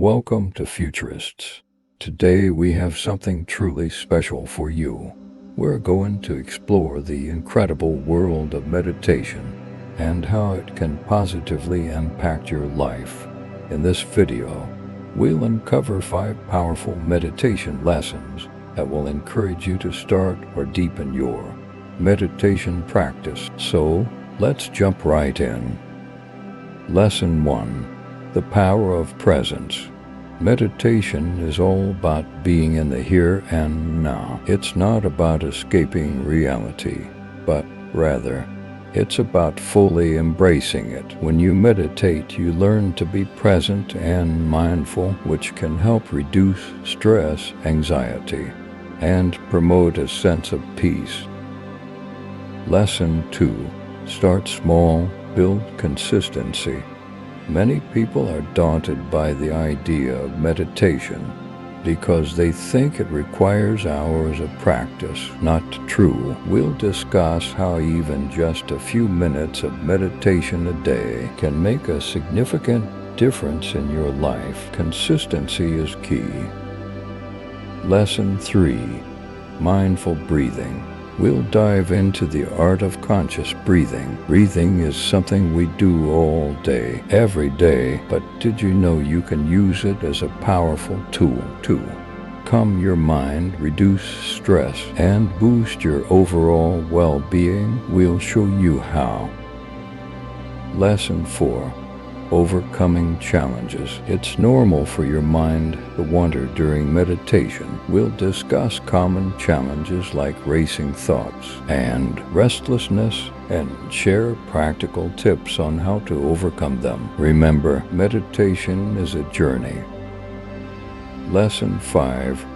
Welcome to Futurists. Today we have something truly special for you. We're going to explore the incredible world of meditation and how it can positively impact your life. In this video, we'll uncover 5 powerful meditation lessons that will encourage you to start or deepen your meditation practice. So, let's jump right in. Lesson 1. The power of presence. Meditation is all about being in the here and now. It's not about escaping reality, but rather, it's about fully embracing it. When you meditate, you learn to be present and mindful, which can help reduce stress, anxiety, and promote a sense of peace. Lesson 2. Start small, build consistency. Many people are daunted by the idea of meditation because they think it requires hours of practice. Not true. We'll discuss how even just a few minutes of meditation a day can make a significant difference in your life. Consistency is key. Lesson 3. Mindful breathing. We'll dive into the art of conscious breathing. Breathing is something we do all day, every day, but did you know you can use it as a powerful tool to calm your mind, reduce stress, and boost your overall well-being? We'll show you how. Lesson 4. Overcoming challenges. It's normal for your mind to wander during meditation. We'll discuss common challenges like racing thoughts and restlessness and share practical tips on how to overcome them. Remember, meditation is a journey. Lesson 5.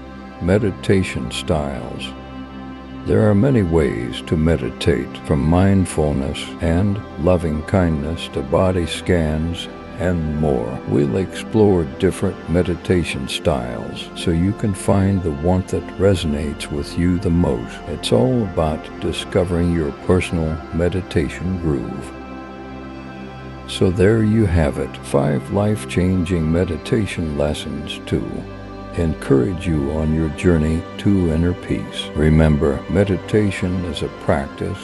Meditation styles. There are many ways to meditate, from mindfulness and loving kindness to body scans and more. We'll explore different meditation styles so you can find the one that resonates with you the most. It's all about discovering your personal meditation groove. So there you have it, 5 life-changing meditation lessons to encourage you on your journey to inner peace. Remember, meditation is a practice,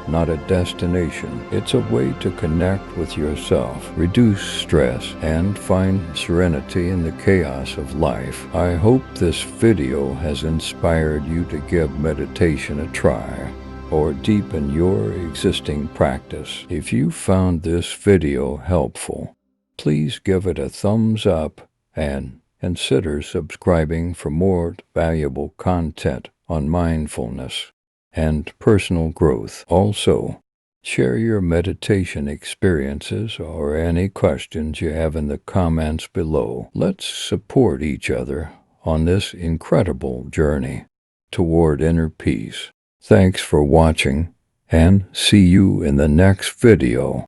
not a destination. It's a way to connect with yourself, reduce stress, and find serenity in the chaos of life. I hope this video has inspired you to give meditation a try or deepen your existing practice. If you found this video helpful, please give it a thumbs up and consider subscribing for more valuable content on mindfulness and personal growth. Also, share your meditation experiences or any questions you have in the comments below. Let's support each other on this incredible journey toward inner peace. Thanks for watching, and see you in the next video.